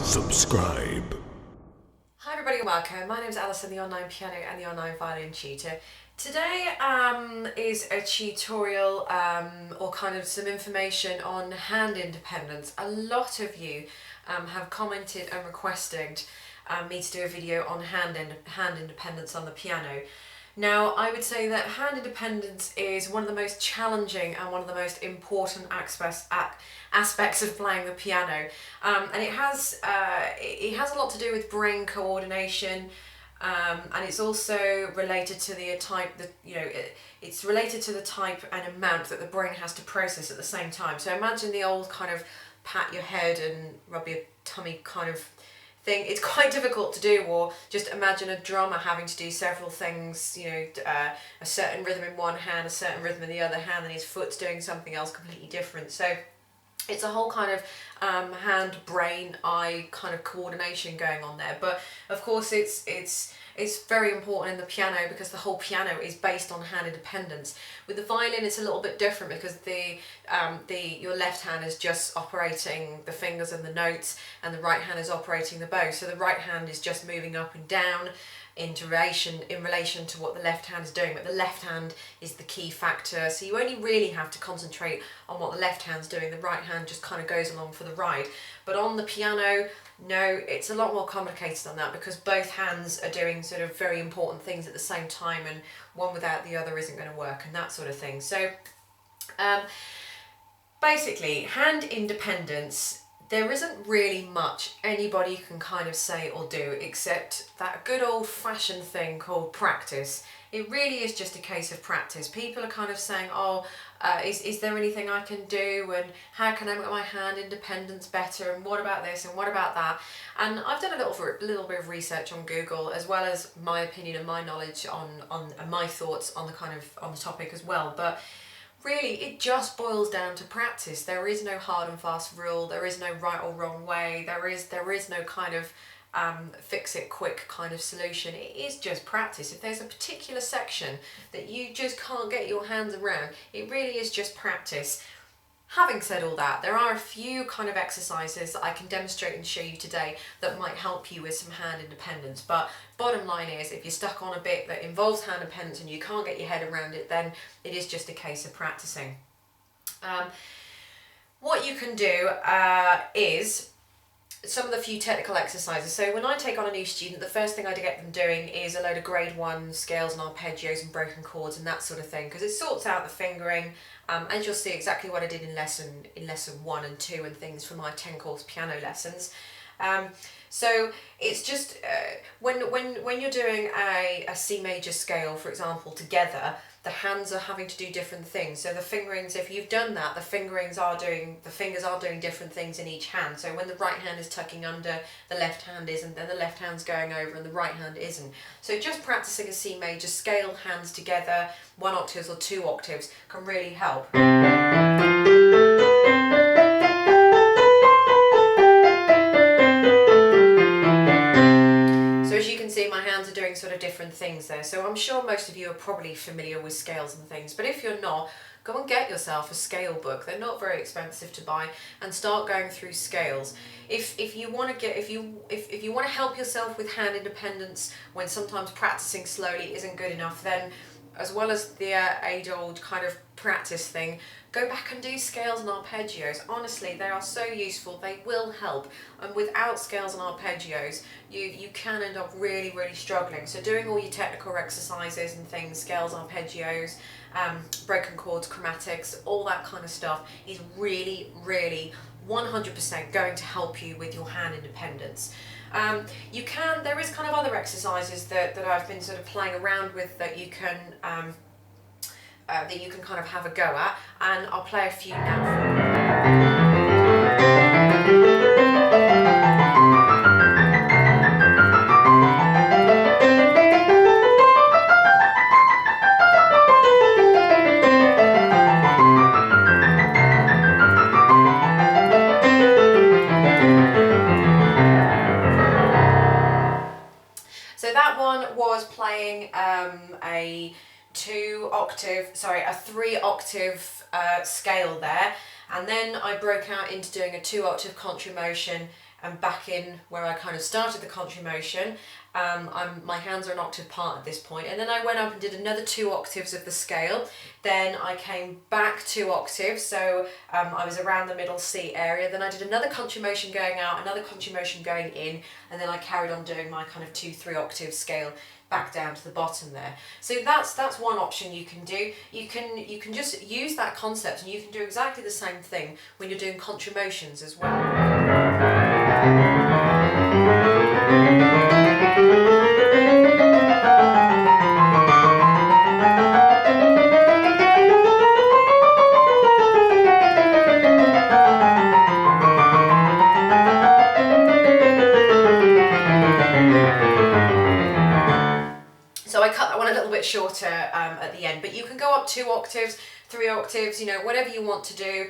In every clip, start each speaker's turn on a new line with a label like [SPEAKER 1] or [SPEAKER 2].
[SPEAKER 1] subscribe.
[SPEAKER 2] Hi everybody and welcome. My name is Alison, the online piano and the online violin tutor. Today is a tutorial or kind of some information on hand independence. A lot of you have commented and requested me to do a video on hand independence on the piano. Now, I would say that hand independence is one of the most challenging and one of the most important aspects of playing the piano, and it has a lot to do with brain coordination, and it's also related to the type that it's related to the type and amount that the brain has to process at the same time. So imagine the old kind of pat your head and rub your tummy kind of thing. It's quite difficult to do, or just imagine a drummer having to do several things, a certain rhythm in one hand, a certain rhythm in the other hand, and his foot's doing something else completely different. So it's a whole kind of hand, brain, eye kind of coordination going on there. But of course it's very important in the piano because the whole piano is based on hand independence. With the violin it's a little bit different because your left hand is just operating the fingers and the notes, and the right hand is operating the bow. So the right hand is just moving up and down in relation to what the left hand is doing, but the left hand is the key factor. So you only really have to concentrate on what the left hand's doing. The right hand just kind of goes along for the ride. But on the piano, no, it's a lot more complicated than that because both hands are doing sort of very important things at the same time, and one without the other isn't going to work, and that sort of thing. So basically, hand independence, there isn't really much anybody can kind of say or do except that good old-fashioned thing called practice. It really is just a case of practice. People are kind of saying, is there anything I can do, and how can I make my hand independence better, and what about this and what about that? And I've done a little bit of research on Google, as well as my opinion and my knowledge on my thoughts on the topic as well. But really, it just boils down to practice. There is no hard and fast rule. There is no right or wrong way. There is no kind of fix it quick kind of solution. It is just practice. If there's a particular section that you just can't get your hands around, it really is just practice. Having said all that, there are a few kind of exercises that I can demonstrate and show you today that might help you with some hand independence. But bottom line is, if you're stuck on a bit that involves hand independence and you can't get your head around it, then it is just a case of practicing. What you can do is some of the few technical exercises. So when I take on a new student, the first thing I get them doing is a load of grade 1 scales and arpeggios and broken chords and that sort of thing, because it sorts out the fingering, and you'll see exactly what I did in lesson 1 and 2 and things from my 10-course piano lessons. So it's just when you're doing a C major scale, for example, together, the hands are having to do different things. So the fingerings, if you've done that, the fingers are doing different things in each hand. So when the right hand is tucking under, the left hand isn't, then the left hand's going over and the right hand isn't. So just practicing a C major scale, hands together, 1 octave or 2 octaves, can really help. My hands are doing sort of different things there. So I'm sure most of you are probably familiar with scales and things, but if you're not, go and get yourself a scale book. They're not very expensive to buy, and start going through scales. If you want to help yourself with hand independence when sometimes practicing slowly isn't good enough, then as well as the age-old kind of practice thing, go back and do scales and arpeggios. Honestly, they are so useful. They will help. And without scales and arpeggios, you can end up really, really struggling. So doing all your technical exercises and things, scales, arpeggios, broken chords, chromatics, all that kind of stuff is really, really 100% going to help you with your hand independence. There is kind of other exercises that I've been sort of playing around with that you can kind of have a go at, and I'll play a few now. So that one was playing a 3-octave scale there, and then I broke out into doing a 2-octave contra motion and back in where I kind of started the country motion. My hands are an octave apart at this point, and then I went up and did another 2 octaves of the scale. Then I came back 2 octaves, so I was around the middle C area. Then I did another country motion going out, another country motion going in, and then I carried on doing my kind of 2-3 octave scale back down to the bottom there. So that's one option you can do. You can just use that concept, and you can do exactly the same thing when you're doing country motions as well. So I cut that one a little bit shorter at the end, but you can go up 2 octaves, 3 octaves, you know, whatever you want to do.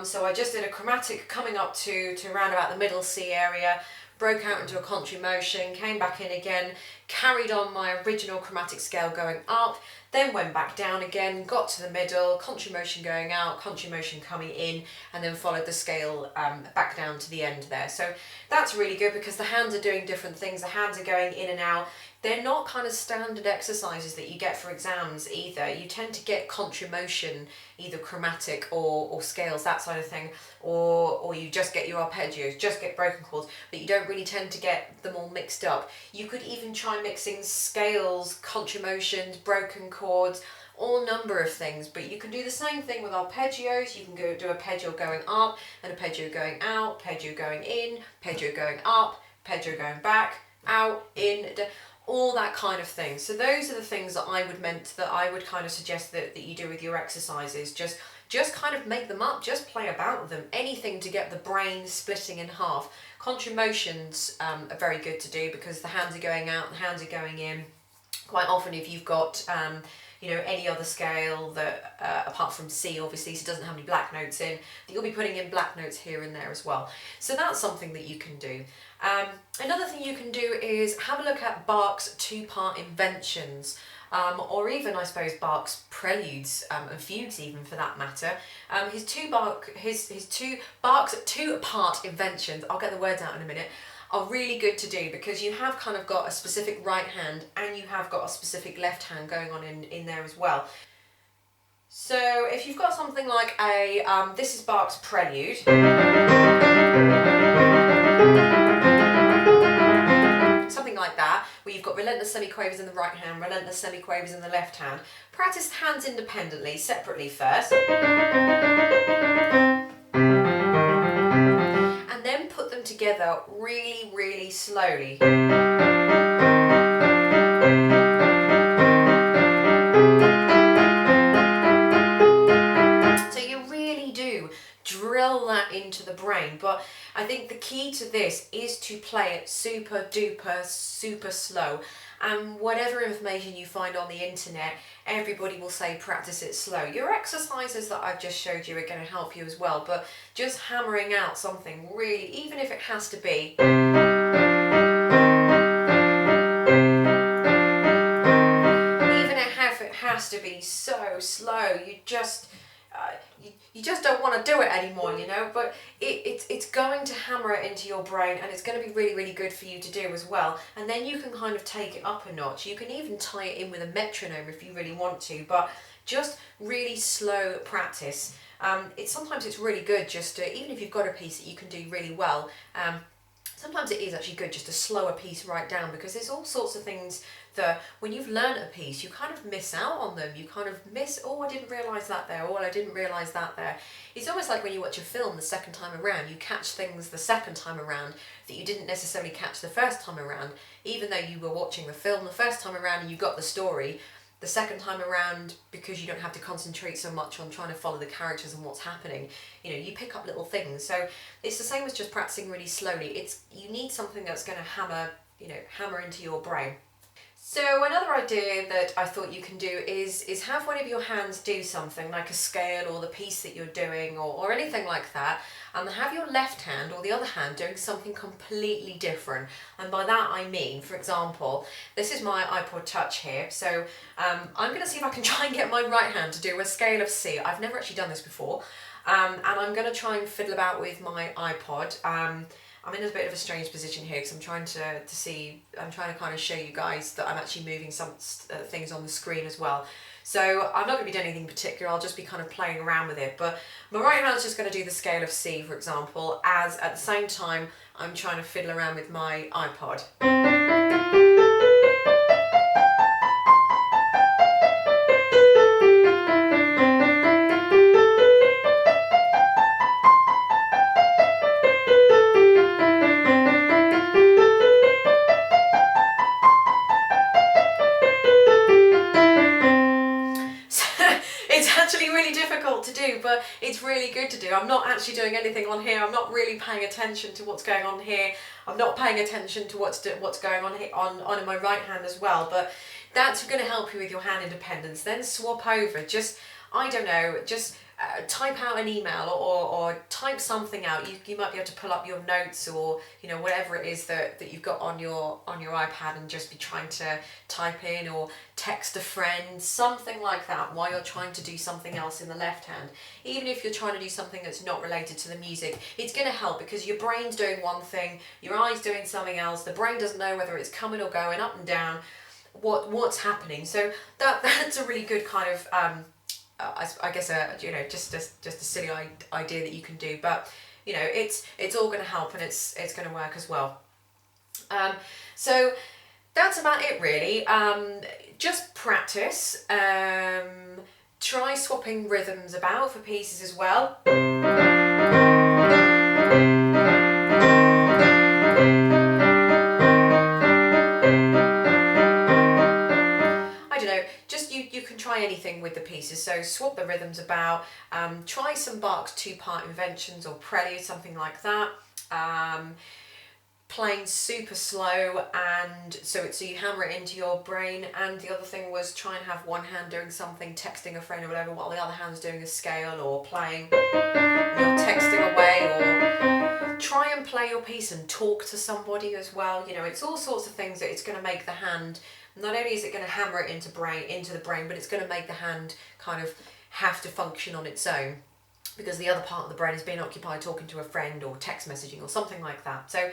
[SPEAKER 2] So I just did a chromatic coming up to around about the middle C area, broke out into a country motion, came back in again, carried on my original chromatic scale going up, then went back down again, got to the middle, country motion going out, country motion coming in, and then followed the scale back down to the end there. So that's really good because the hands are doing different things, the hands are going in and out. They're not kind of standard exercises that you get for exams either. You tend to get country motion, either chromatic or scales, that sort of thing, or you just get your arpeggios, just get broken chords, but you don't really tend to get them all mixed up. You could even try mixing scales, country motions, broken chords, all number of things, but you can do the same thing with arpeggios. You can go do arpeggio going up, and arpeggio going out, arpeggio going in, arpeggio going up, arpeggio going back, out, in, all that kind of thing. So those are the things that I would kind of suggest that you do with your exercises. Just kind of make them up, just play about with them. Anything to get the brain splitting in half. Country motions are very good to do because the hands are going out, the hands are going in. Quite often if you've got you know, any other scale that, apart from C obviously, so it doesn't have any black notes in, that you'll be putting in black notes here and there as well. So that's something that you can do. Another thing you can do is have a look at Bach's 2-part inventions, or even I suppose Bach's preludes and fugues even for that matter. His two Bach's 2-part inventions, I'll get the words out in a minute, are really good to do because you have kind of got a specific right hand and you have got a specific left hand going on in there as well. So if you've got something like this is Bach's Prelude. Something like that, where you've got relentless semiquavers in the right hand, relentless semiquavers in the left hand. Practice hands independently, separately first. And then put them together really, really slowly. So you really do drill that into the brain, but I think the key to this is to play it super duper, super slow. And whatever information you find on the internet, everybody will say practice it slow. Your exercises that I've just showed you are going to help you as well, but just hammering out something really, even if it has to be, even if it has to be so slow, you just don't want to do it anymore, you know, but it's going to hammer it into your brain, and it's going to be really, really good for you to do as well. And then you can kind of take it up a notch. You can even tie it in with a metronome if you really want to, but just really slow practice. Sometimes it's really good just to, even if you've got a piece that you can do really well, sometimes it is actually good just to slow a piece right down, because there's all sorts of things that when you've learned a piece, you kind of miss out on them. You kind of miss, oh, I didn't realise that there, or I didn't realise that there. It's almost like when you watch a film the second time around, you catch things the second time around that you didn't necessarily catch the first time around, even though you were watching the film the first time around and you got the story. The second time around, because you don't have to concentrate so much on trying to follow the characters and what's happening, you know, you pick up little things. So it's the same as just practicing really slowly. You need something that's going to hammer into your brain. So another idea that I thought you can do is have one of your hands do something like a scale or the piece that you're doing or anything like that, and have your left hand or the other hand doing something completely different. And by that I mean, for example, this is my iPod Touch here, so I'm going to see if I can try and get my right hand to do a scale of C. I've never actually done this before, and I'm going to try and fiddle about with my iPod. I'm in a bit of a strange position here because I'm trying to kind of show you guys that I'm actually moving some things on the screen as well. So I'm not going to be doing anything particular, I'll just be kind of playing around with it. But my right hand's just going to do the scale of C, for example, as at the same time I'm trying to fiddle around with my iPod. Really difficult to do, but it's really good to do. I'm not actually doing anything on here. I'm not really paying attention to what's going on here. I'm not paying attention to what's going on here on in my right hand as well. But that's going to help you with your hand independence. Then swap over. Just, I don't know, just type out an email or type something out. You might be able to pull up your notes or whatever it is that you've got on your iPad and just be trying to type in or text a friend, something like that, while you're trying to do something else in the left hand. Even if you're trying to do something that's not related to the music, it's going to help because your brain's doing one thing, your eye's doing something else. The brain doesn't know whether it's coming or going, up and down, what's happening. So that's a really good kind of I guess just a silly idea that you can do, but it's all going to help and it's going to work as well. So that's about it really. Just practice. Try swapping rhythms about for pieces as well. You can try anything with the pieces, so swap the rhythms about, try some Bach's two-part inventions or prelude, something like that, playing super slow, and so you hammer it into your brain. And the other thing was try and have one hand doing something, texting a friend or whatever, while the other hand's doing a scale or playing, you're texting away, or try and play your piece and talk to somebody as well. It's all sorts of things that it's going to make the hand. Not only is it going to hammer it into the brain, but it's going to make the hand kind of have to function on its own because the other part of the brain is being occupied talking to a friend or text messaging or something like that. So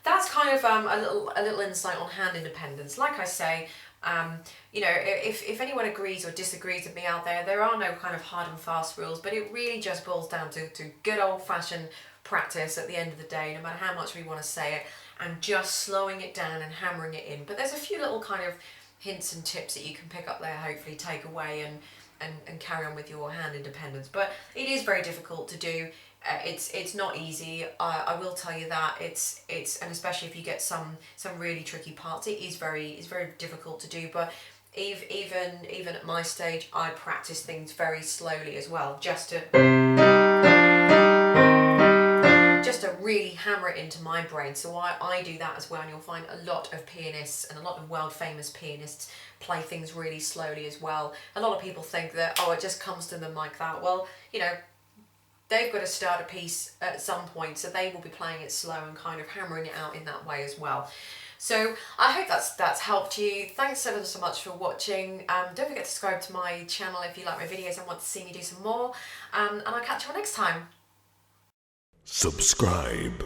[SPEAKER 2] that's kind of a little insight on hand independence. Like I say, if anyone agrees or disagrees with me out there are no kind of hard and fast rules, but it really just boils down to good old-fashioned practice at the end of the day, no matter how much we want to say it, and just slowing it down and hammering it in. But there's a few little kind of hints and tips that you can pick up there, hopefully take away and carry on with your hand independence. But it is very difficult to do. It's not easy. I will tell you that it's and especially if you get some really tricky parts, it's very difficult to do. But even at my stage, I practice things very slowly as well, just to really hammer it into my brain. So I do that as well, and you'll find a lot of pianists and a lot of world famous pianists play things really slowly as well. A lot of people think that, it just comes to them like that. Well, they've got to start a piece at some point, so they will be playing it slow and kind of hammering it out in that way as well. So I hope that's helped you. Thanks so much for watching. Don't forget to subscribe to my channel if you like my videos and want to see me do some more. And I'll catch you all next time.
[SPEAKER 1] Subscribe.